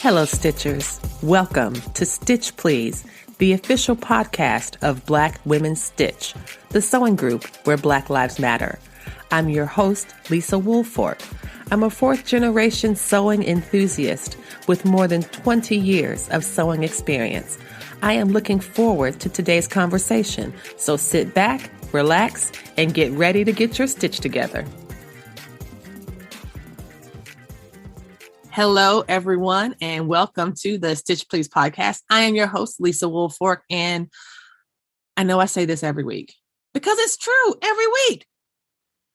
Hello, Stitchers. Welcome to Stitch Please, the official podcast of Black Women Stitch, the sewing group where Black Lives Matter. I'm your host, Lisa Woolfork. I'm a fourth-generation sewing enthusiast with more than 20 years of sewing experience. I am looking forward to today's conversation, so sit back, relax, and get ready to get your stitch together. Hello, everyone, and welcome to the Stitch Please podcast. I am your host, Lisa Woolfork, and I know I say this every week because it's true every week.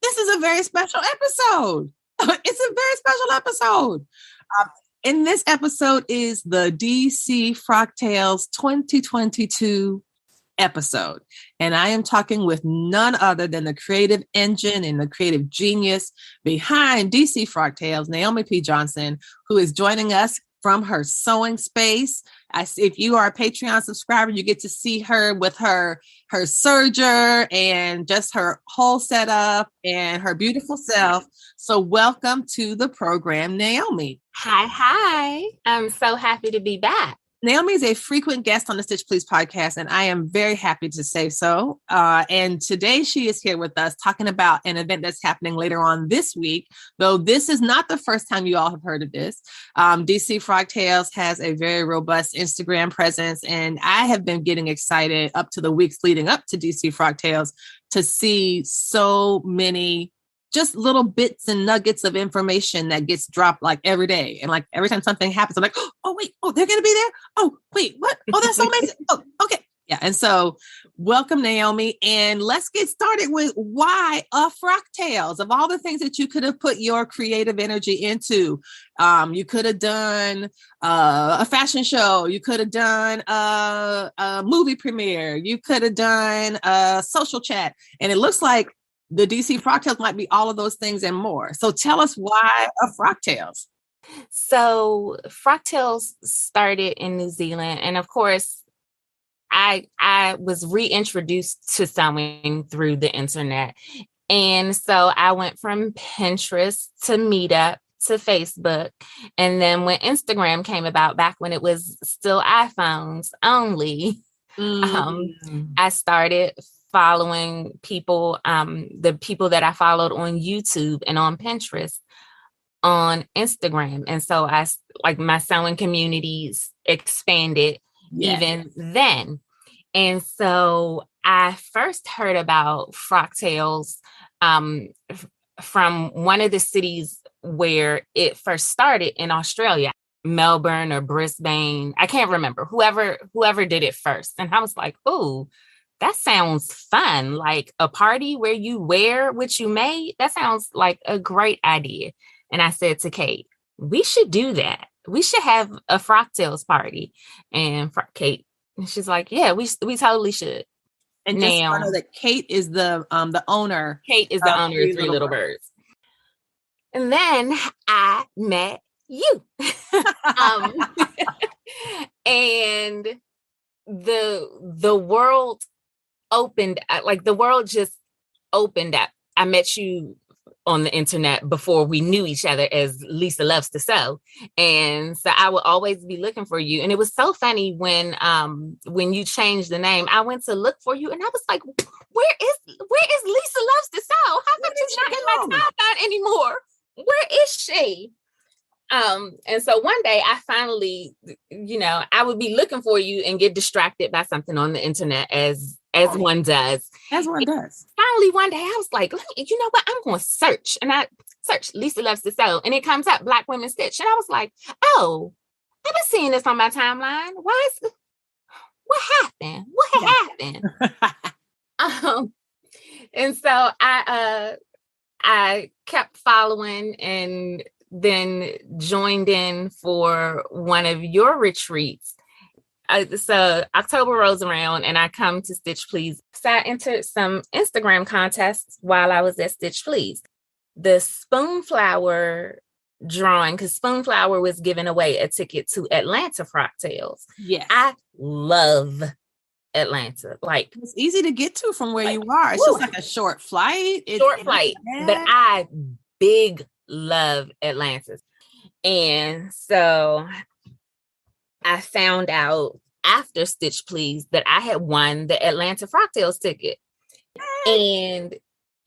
This is a very special episode. It's a very special episode. In this episode is the DC Frocktails 2022 episode. And I am talking with none other than the creative engine and the creative genius behind DC Frocktails, Naomi P. Johnson, who is joining us from her sewing space. If you are a Patreon subscriber, you get to see her with her serger and just her whole setup and her beautiful self. So welcome to the program, Naomi. Hi. I'm so happy to be back. Naomi is a frequent guest on the Stitch Please podcast, and I am very happy to say so. And today she is here with us talking about an event that's happening later on this week, though this is not the first time you all have heard of this. DC Frocktails has a very robust Instagram presence, and I have been getting excited up to the weeks leading up to DC Frocktails to see so many just little bits and nuggets of information that gets dropped like every day. And like every time something happens, I'm like, oh, wait, they're going to be there. Oh, wait, what? Oh, that's so amazing. Oh, okay. Yeah. And so welcome, Naomi. And let's get started with why a Frocktails. Of all the things that you could have put your creative energy into, you could have done a fashion show. You could have done a movie premiere. You could have done a social chat. And it looks like the DC Frocktails might be all of those things and more. So tell us why a Frocktails. So Frocktails started in New Zealand. And of course, I was reintroduced to sewing through the internet. And so I went from Pinterest to Meetup to Facebook. And then when Instagram came about, back when it was still iPhones only, I started following people, the people that I followed on YouTube and on Pinterest on Instagram. And so my sewing communities expanded even then. And so I first heard about Frocktails from one of the cities where it first started in Australia, Melbourne or Brisbane. I can't remember, whoever did it first. And I was like, ooh, that sounds fun. Like a party where you wear what you made. That sounds like a great idea. And I said to Kate, we should do that. We should have a Frocktails party. And Kate, she's like, yeah, we totally should. And just so I know that Kate is the owner. Kate is the owner of Three Little Birds. And then I met you. And the world opened, like the world just opened up. I met you on the internet before we knew each other as Lisa Loves to Sew. And so I would always be looking for you. And it was so funny when you changed the name, I went to look for you and I was like, where is Lisa Loves to Sew? How come she's not in my timeline anymore? Where is she? And so one day I finally, I would be looking for you and get distracted by something on the internet as one does. As one does. Finally, one day I was like, you know what? I'm going to search. And I searched Lisa Loves to Sew. And it comes up Black Women Stitch. And I was like, oh, I've been seeing this on my timeline. What happened? What happened? And so I kept following and then joined in for one of your retreats. So October rolls around and I come to Stitch Please. So I entered some Instagram contests while I was at Stitch Please. The Spoonflower drawing, because Spoonflower was giving away a ticket to Atlanta Frocktails. Yes. I love Atlanta. Like, it's easy to get to from where you are. It's just like a short flight. But I big love Atlanta. And so I found out after Stitch Please that I had won the Atlanta Frocktails ticket. And,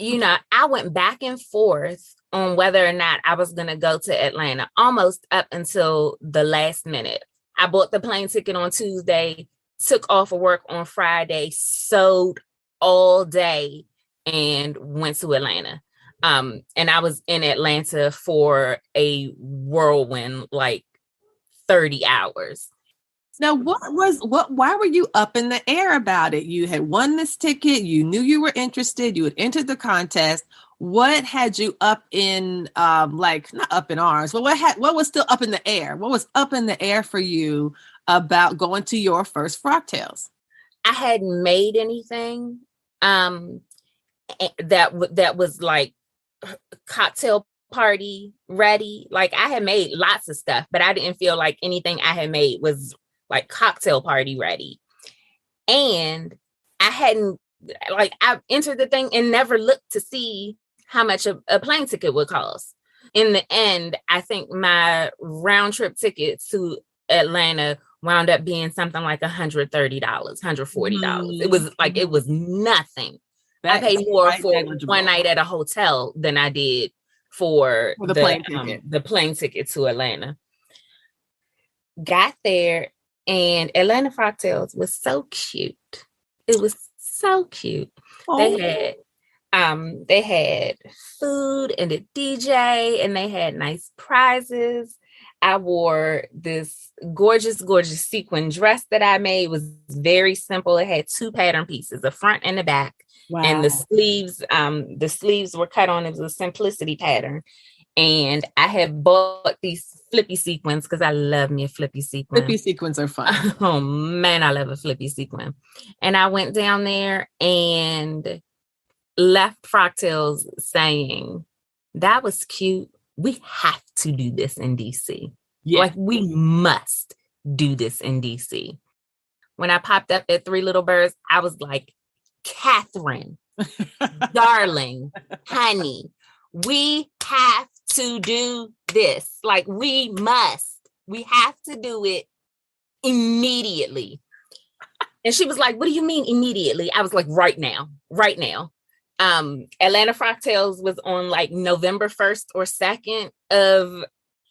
I went back and forth on whether or not I was going to go to Atlanta almost up until the last minute. I bought the plane ticket on Tuesday, took off of work on Friday, sewed all day, and went to Atlanta. And I was in Atlanta for a whirlwind, like 30 hours. Now, why were you up in the air about it? You had won this ticket. You knew you were interested. You had entered the contest. What had you up in, not up in arms, but what was still up in the air? What was up in the air for you about going to your first Frocktails? I hadn't made anything that was like cocktail party ready. Like, I had made lots of stuff, but I didn't feel like anything I had made was like cocktail party ready. And I entered the thing and never looked to see how much a plane ticket would cost. In the end, I think my round trip ticket to Atlanta wound up being something like $130, $140. It was like, it was nothing. I paid more for one night at a hotel than I did for the plane ticket to Atlanta. Got there, and Atlanta Frocktails was so cute. It was so cute. Oh. They had food and a DJ, and they had nice prizes. I wore this gorgeous, gorgeous sequin dress that I made. It was very simple. It had 2 pattern pieces, the front and the back. Wow. And the sleeves were cut on. It was a simplicity pattern. And I had bought these flippy sequins because I love me a flippy sequin. Flippy sequins are fun. Oh man, I love a flippy sequin. And I went down there and left Frocktails saying, that was cute. We have to do this in DC. Yeah. Like, we must do this in DC. When I popped up at Three Little Birds, I was like, Catherine, darling, honey, we have to do this. Like, we have to do it immediately. And she was like, what do you mean immediately? I was like, right now. Atlanta Frocktails was on like November 1st or 2nd of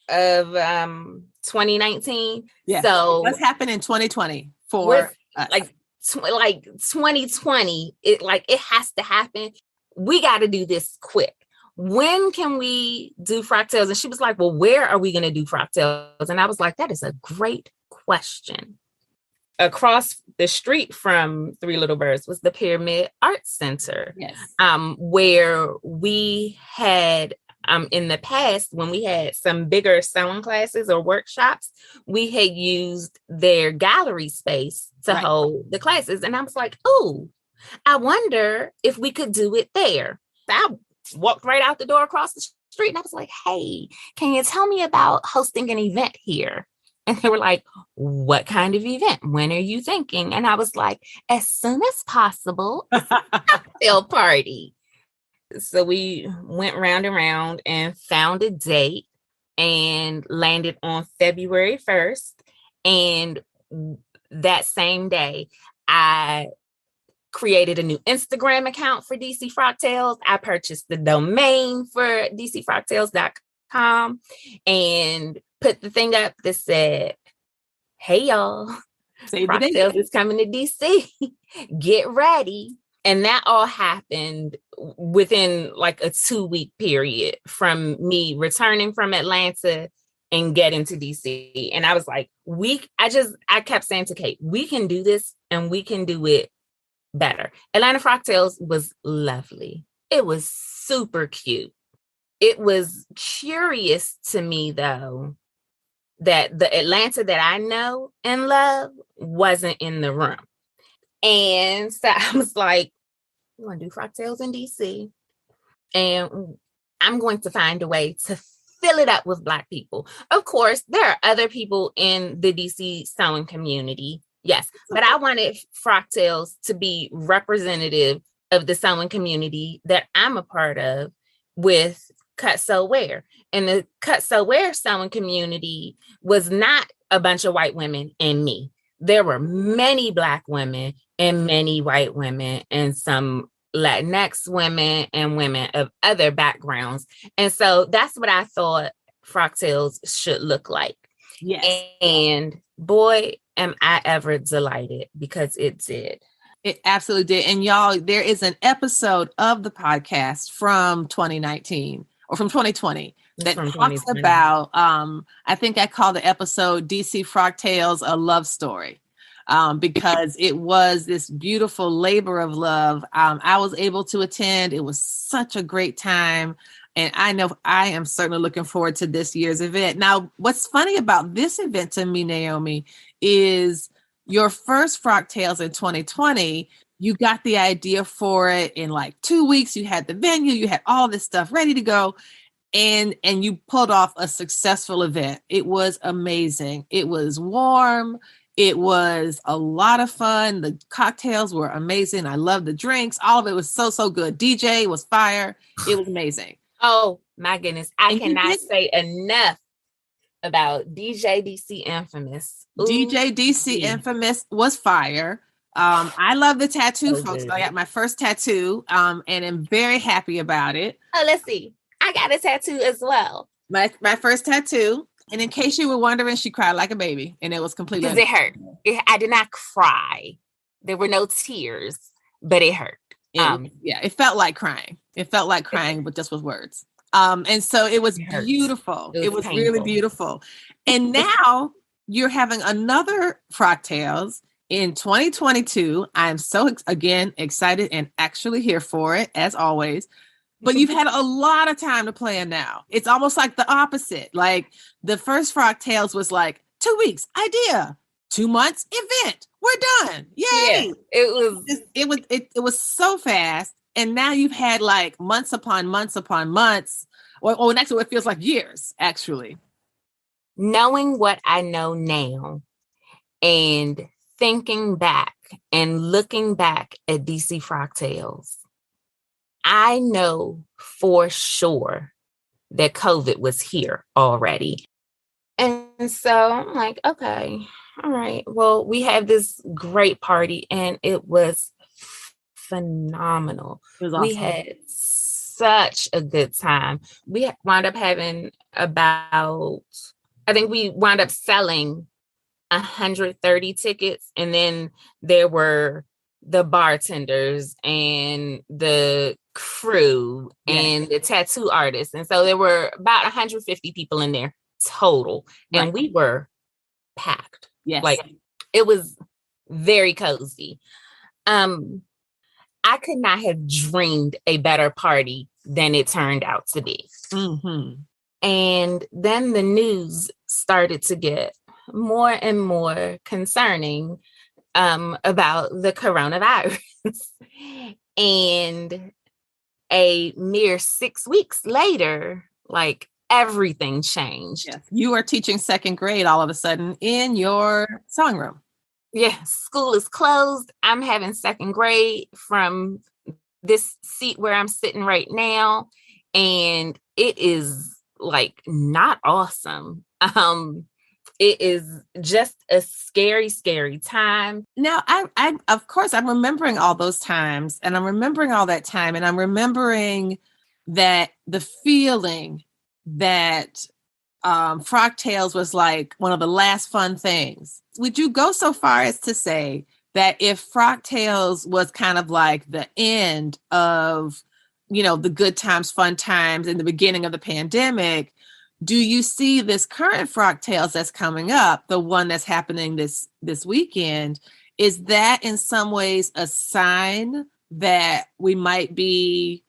2019. Yeah. So what's happened in 2020 for like 2020, it has to happen. We got to do this quick. When can we do Frocktails? And she was like, well, where are we going to do Frocktails? And I was like, that is a great question. Across the street from Three Little Birds was the Pyramid Arts Center. Yes. Where we had, in the past, when we had some bigger sewing classes or workshops, we had used their gallery space to hold the classes. And I was like, oh, I wonder if we could do it there. I walked right out the door across the street and I was like, hey, can you tell me about hosting an event here? And they were like, what kind of event? When are you thinking? And I was like, as soon as possible, a cocktail party. So we went round and round and found a date and landed on February 1st. And that same day, I created a new Instagram account for DC Frocktails. I purchased the domain for dcfrocktails.com and put the thing up that said, hey, y'all, Frocktails is coming to DC. Get ready. And that all happened within like a 2-week period from me returning from Atlanta and getting to DC. And I was like, I kept saying to Kate, we can do this and we can do it better. Atlanta Frocktails was lovely. It was super cute. It was curious to me, though, that the Atlanta that I know and love wasn't in the room. And so I was like, I'm going to do Frocktails in DC. And I'm going to find a way to fill it up with Black people. Of course, there are other people in the DC sewing community. Yes, but I wanted Frocktails to be representative of the sewing community that I'm a part of, with cut sew wear. And the cut sew wear sewing community was not a bunch of white women and me. There were many Black women and many white women and some Latinx women and women of other backgrounds. And so that's what I thought Frocktails should look like. Yes. And boy, am I ever delighted, because it did. It absolutely did. And y'all, there is an episode of the podcast from 2019 or from 2020 that talks about, I think I call the episode DC Frocktails a love story. Because it was this beautiful labor of love. I was able to attend. It was such a great time. And I know I am certainly looking forward to this year's event. Now, what's funny about this event to me, Naomi, is your first Frocktails in 2020, you got the idea for it in like 2 weeks. You had the venue, you had all this stuff ready to go. And you pulled off a successful event. It was amazing. It was warm. It was a lot of fun. The cocktails were amazing. I loved the drinks. All of it was so good. DJ was fire. It was amazing. Oh my goodness. I cannot say enough about DJ DC Infamous. Ooh, DJ DC Infamous was fire. I love the tattoo, folks. Good. I got my first tattoo, and I'm very happy about it. Oh, let's see. I got a tattoo as well. My first tattoo. And in case you were wondering, she cried like a baby, and it was completely because it hurt. I did not cry. There were no tears, but it hurt. It felt like crying. It felt like crying, but just with words. And so it was beautiful. It was really beautiful. And now you're having another Frocktails in 2022. I'm so, again, excited and actually here for it, as always. But you've had a lot of time to plan now. It's almost like the opposite. Like the first Frocktails was like 2 weeks, idea, 2 months, event, we're done. Yay! Yeah, it was so fast. And now you've had like months upon months upon months. Or actually, it feels like years, actually. Knowing what I know now and thinking back and looking back at DC Frocktails, I know for sure that COVID was here already. And so I'm like, okay, all right. Well, we had this great party and it was phenomenal. It was awesome. We had such a good time. We wound up having we wound up selling 130 tickets. And then there were the bartenders and the crew and the tattoo artists. And so there were about 150 people in there total. Right. And we were packed. Yes. Like it was very cozy. I could not have dreamed a better party than it turned out to be. Mm-hmm. And then the news started to get more and more concerning about the coronavirus. And a mere 6 weeks later, like everything changed. Yes. You are teaching second grade all of a sudden in your sewing room. Yeah, school is closed. I'm having second grade from this seat where I'm sitting right now. And it is like not awesome. It is just a scary, scary time. Now, I of course, I'm remembering all those times and I'm remembering all that time. And I'm remembering that the feeling that Frocktails was like one of the last fun things. Would you go so far as to say that if Frocktails was kind of like the end of, the good times, fun times in the beginning of the pandemic, do you see this current Frocktails that's coming up, the one that's happening this weekend, is that in some ways a sign that we might be,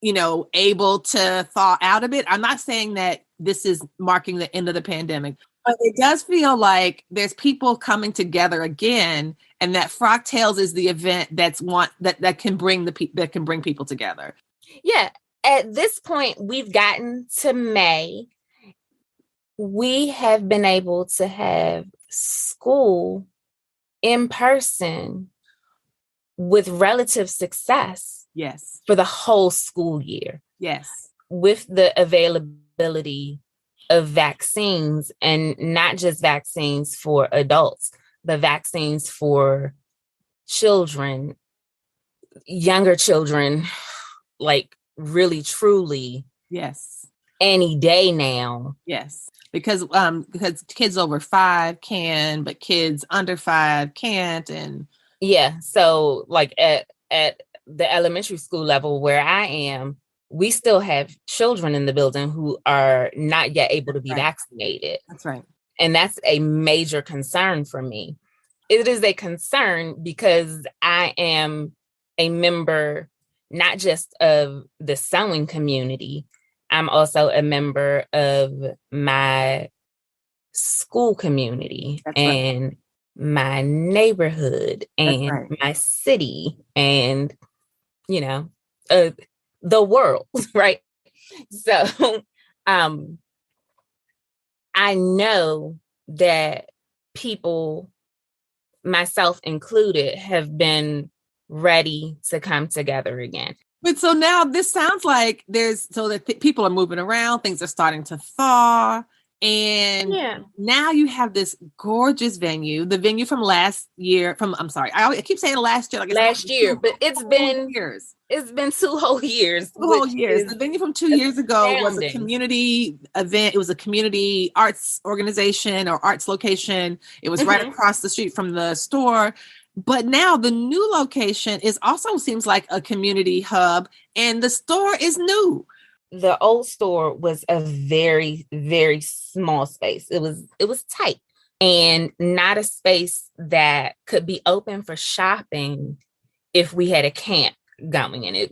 able to thaw out a bit? I'm not saying that this is marking the end of the pandemic, but it does feel like there's people coming together again, and that Frocktails is the event that can bring people together. Yeah. At this point, we've gotten to May. We have been able to have school in person with relative success. Yes. For the whole school year. Yes. with the availability of vaccines, and not just vaccines for adults, but vaccines for children, younger children, like really, truly, Yes. any day now. Yes. Because kids over 5 can, but kids under 5 can't. And yeah, so like at the elementary school level where I am, we still have children in the building who are not yet able to be vaccinated. That's right. And that's a major concern for me. It is a concern because I am a member not just of the sewing community, I'm also a member of my school community and my neighborhood and my city and, you know, the world, right? So I know that people, myself included, have been ready to come together again. But so now this sounds like people are moving around, things are starting to thaw. And now you have this gorgeous venue, the venue from last year. I keep saying last year, like last year, but it's been years. It's been 2 whole years. 2 whole years. The venue from 2 years ago was a community event. It was a community arts organization or arts location. It was right across the street from the store. But now the new location seems like a community hub, and the store is new. The old store was a very, very small space. It was tight and not a space that could be open for shopping if we had a camp going in it.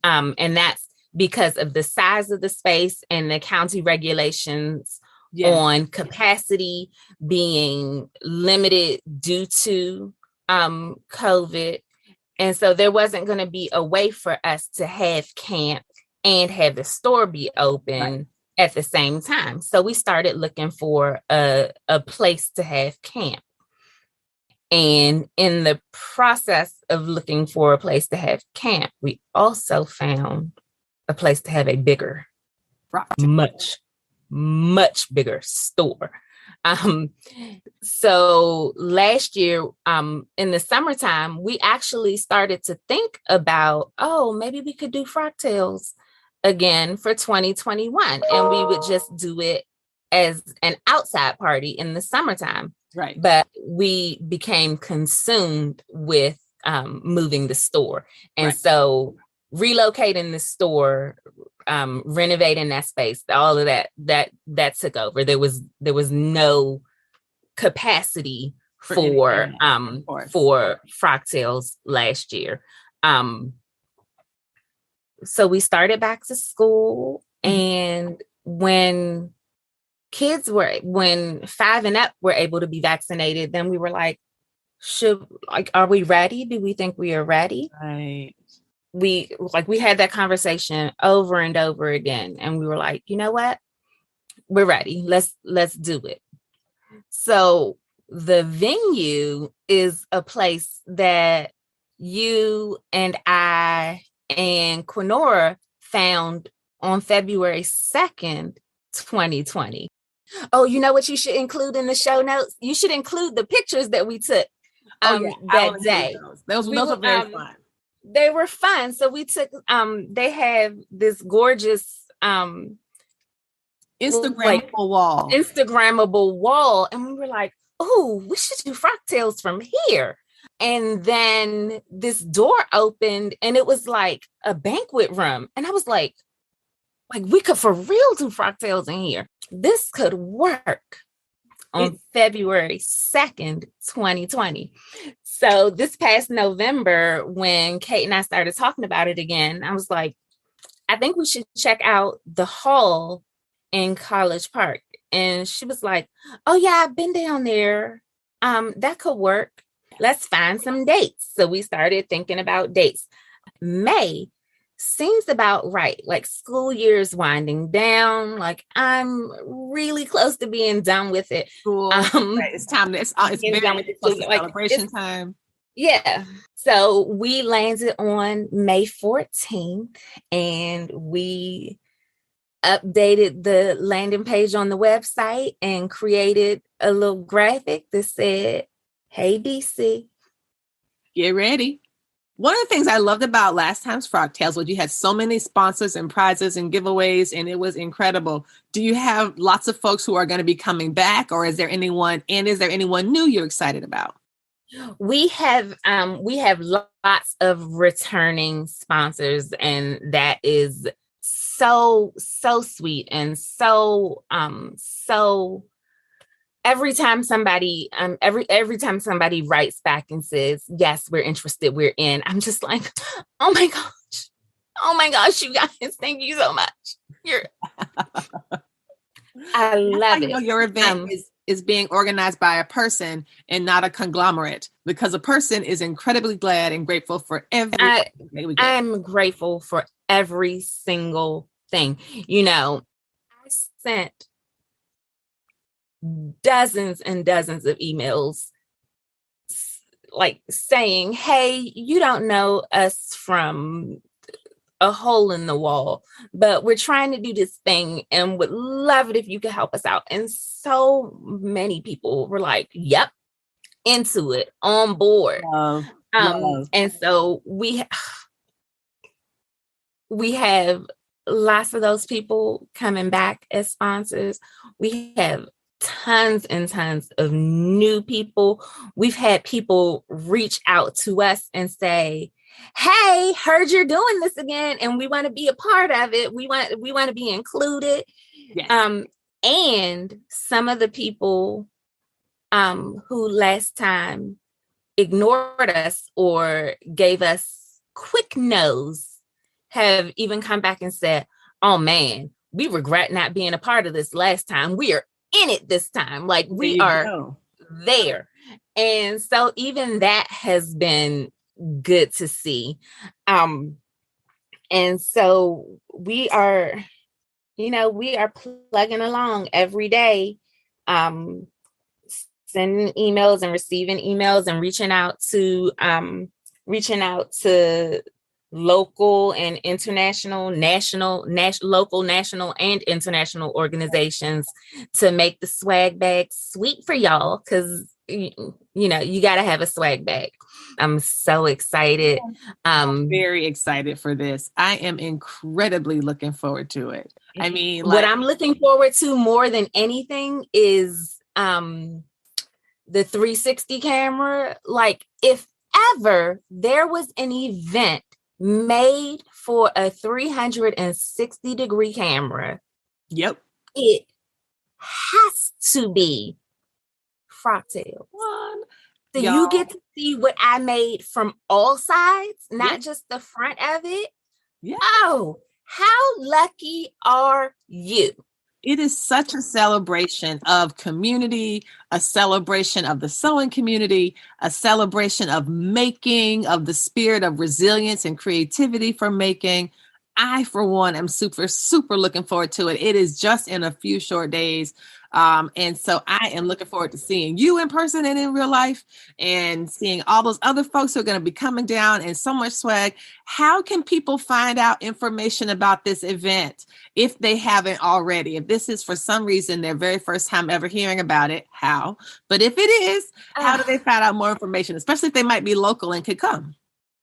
And that's because of the size of the space and the county regulations on capacity being limited due to COVID. And so there wasn't going to be a way for us to have camp and have the store be open at the same time. So we started looking for a place to have camp. And in the process of looking for a place to have camp, we also found a place to have a bigger, much, much bigger store. So last year, in the summertime, we actually started to think about, maybe we could do Frocktails again for 2021. And we would just do it as an outside party in the summertime. Right. But we became consumed with moving the store. And so relocating the store, renovating that space, all of that took over. There was no capacity for Frocktails last year. So we started back to school, and when 5 and up were able to be vaccinated, then we were like, are we ready? Do we think we are ready? Right. We had that conversation over and over again. And we were like, you know what? We're ready. Let's do it. So the venue is a place that you and I and Quinora found on February 2nd, 2020. Oh, you know what you should include in the show notes? You should include the pictures that we took that day. Those were very fun. They were fun. So we took, they have this gorgeous Instagrammable wall. And we were like, oh, we should do Frocktails from here. And then this door opened and it was like a banquet room. And I was like, we could for real do Frocktails in here. This could work on February 2nd, 2020. So this past November, when Kate and I started talking about it again, I was like, I think we should check out the hall in College Park. And she was like, oh yeah, I've been down there. That could work. Let's find some dates. So we started thinking about dates. May seems about right. Like school year's winding down. Like I'm really close to being done with it. Cool. It's time. It's very done with it. Celebration time. Yeah. So we landed on May 14th, and we updated the landing page on the website and created a little graphic that said, "Hey, DC. Get ready." One of the things I loved about last time's Frocktails was you had so many sponsors and prizes and giveaways, and it was incredible. Do you have lots of folks who are going to be coming back, or is there anyone new you're excited about? We have lots of returning sponsors, and that is so sweet and so every time somebody writes back and says, "Yes, we're interested, we're in," I'm just like, oh my gosh, you guys, thank you so much. I love it. Your event is being organized by a person and not a conglomerate, because a person is incredibly glad and grateful for every. I'm grateful for every single thing. I sent dozens and dozens of emails like saying, "Hey, you don't know us from a hole in the wall, but we're trying to do this thing and would love it if you could help us out." And so many people were like, "Yep, into it, on board." Love. And so we have lots of those people coming back as sponsors. We have tons and tons of new people. We've had people reach out to us and say, "Hey, heard you're doing this again, and we want to be a part of it. We want to be included." Yes. And some of the people who last time ignored us or gave us quick no's have even come back and said, "Oh man, we regret not being a part of this last time. We are in it this time. Like, we are there." And so even that has been good to see. And so we are plugging along every day, sending emails and receiving emails and reaching out to local and international, local, national, and international organizations to make the swag bag sweet for y'all, because you got to have a swag bag. I'm so excited. I'm very excited for this. I am incredibly looking forward to it. I mean, what I'm looking forward to more than anything is the 360 camera. Like, if ever there was an event made for a 360-degree camera, yep, it has to be Frocktails. So you get to see what I made from all sides, not just the front of it. Yeah. Oh, how lucky are you? It is such a celebration of community, a celebration of the sewing community, a celebration of making, of the spirit of resilience and creativity for making. I, for one, am super, super looking forward to it. It is just in a few short days. And so I am looking forward to seeing you in person and in real life, and seeing all those other folks who are going to be coming down, and so much swag. How can people find out information about this event if they haven't already? If this is for some reason their very first time ever hearing about it, how? But if it is, how do they find out more information, especially if they might be local and could come?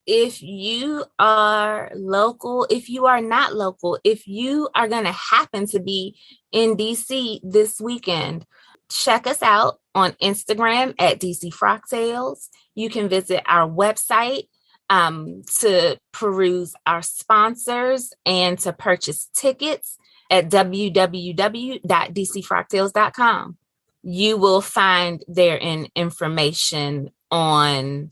If you are local, if you are not local, if you are going to happen to be in DC this weekend, check us out on Instagram at DC Frocktails. You can visit our website to peruse our sponsors and to purchase tickets at www.dcfrocktails.com. You will find there information on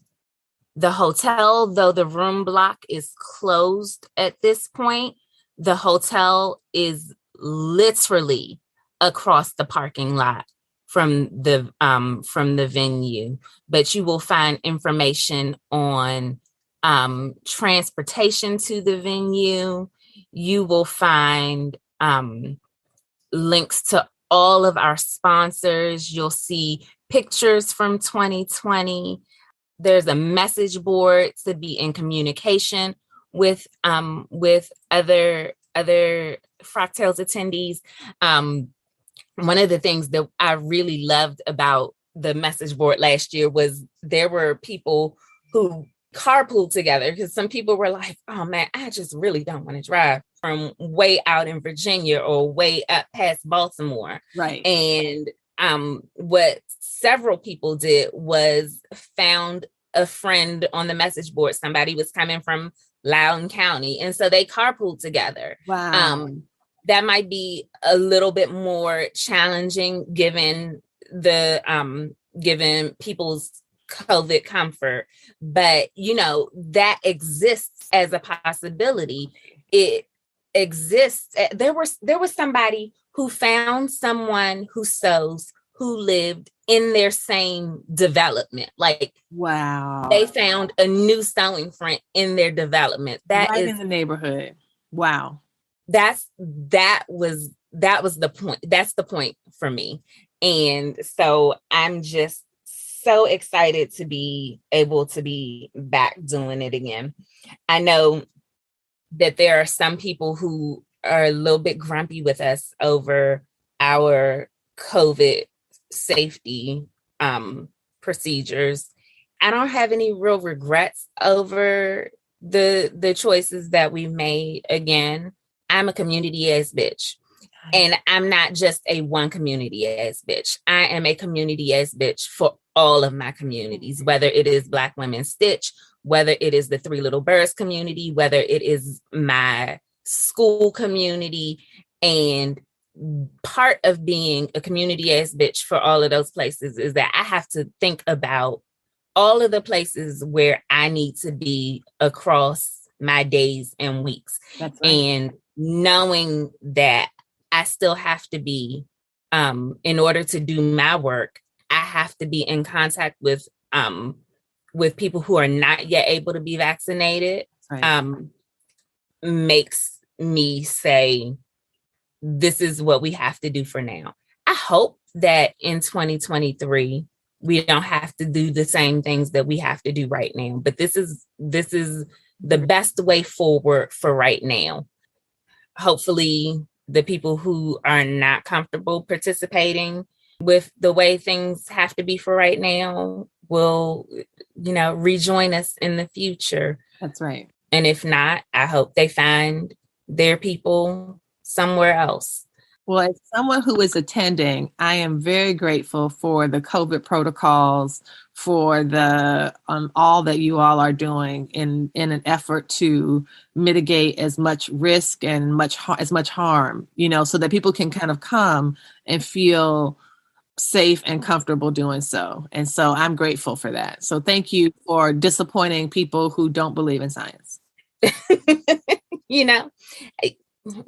the hotel. Though the room block is closed at this point, the hotel is literally across the parking lot from the venue. But you will find information on transportation to the venue. You will find links to all of our sponsors. You'll see pictures from 2020. There's a message board to be in communication with other Frocktails attendees. One of the things that I really loved about the message board last year was there were people who carpooled together, because some people were like, oh man, I just really don't want to drive from way out in Virginia or way up past Baltimore. Right. And what several people did was found a friend on the message board. Somebody was coming from Loudoun County, and so they carpooled together. Wow. That might be a little bit more challenging given the given people's COVID comfort, but that exists as a possibility. It exists. There was somebody who found someone who sews who lived in their same development. Like, wow, they found a new sewing friend in their development. That right is in the neighborhood. Wow. That was the point. That's the point for me. And so I'm just so excited to be able to be back doing it again. I know that there are some people who are a little bit grumpy with us over our COVID safety procedures. I don't have any real regrets over the choices that we made. Again, I'm a community ass bitch. And I'm not just a one community ass bitch. I am a community ass bitch for all of my communities, whether it is Black Women Stitch, whether it is the Three Little Birds community, whether it is my school community. And part of being a community ass bitch for all of those places is that I have to think about all of the places where I need to be across my days and weeks. That's right. And knowing that I still have to be, in order to do my work, I have to be in contact with people who are not yet able to be vaccinated. Right. Makes me say, this is what we have to do for now. I hope that in 2023, we don't have to do the same things that we have to do right now. But this is the best way forward for right now. Hopefully, the people who are not comfortable participating with the way things have to be for right now will, rejoin us in the future. That's right. And if not, I hope they find their people somewhere else. Well, as someone who is attending, I am very grateful for the COVID protocols, for the all that you all are doing in an effort to mitigate as much risk and as much harm, so that people can kind of come and feel safe and comfortable doing so. And so I'm grateful for that. So thank you for disappointing people who don't believe in science.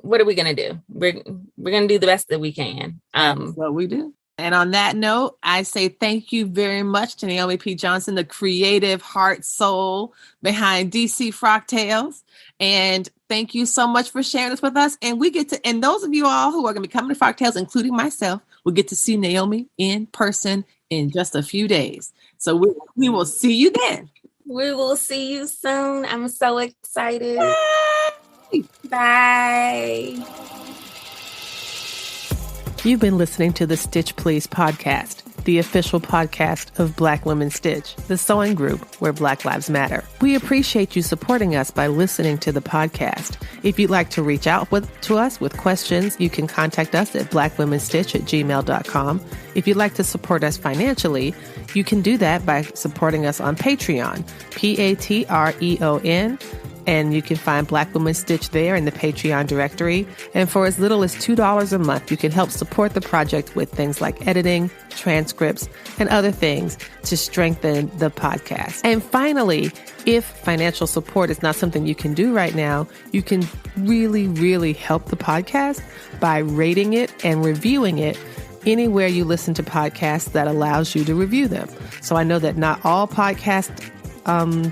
What are we going to do? We're going to do the best that we can. That's what we do. And on that note, I say thank you very much to Naomi P. Johnson, the creative heart soul behind DC Frocktails. And thank you so much for sharing this with us. And and those of you all who are going to be coming to Frocktails, including myself, will get to see Naomi in person in just a few days. So we will see you then. We will see you soon. I'm so excited. Bye. You've been listening to the Stitch Please podcast, the official podcast of Black Women Stitch, the sewing group where Black Lives Matter. We appreciate you supporting us by listening to the podcast. If you'd like to reach out to us with questions, you can contact us at blackwomenstitch@gmail.com. If you'd like to support us financially, you can do that by supporting us on Patreon, Patreon. And you can find Black Women Stitch there in the Patreon directory. And for as little as $2 a month, you can help support the project with things like editing, transcripts, and other things to strengthen the podcast. And finally, if financial support is not something you can do right now, you can really, really help the podcast by rating it and reviewing it anywhere you listen to podcasts that allows you to review them. So I know that not all podcast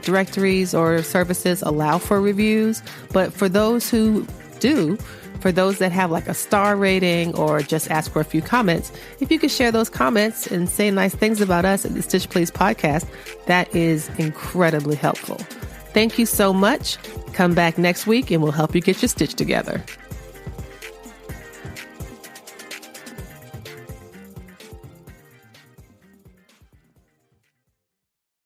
directories or services allow for reviews, but for those who do, for those that have like a star rating or just ask for a few comments, if you could share those comments and say nice things about us at the Stitch Please podcast, that is incredibly helpful. Thank you so much. Come back next week and we'll help you get your stitch together.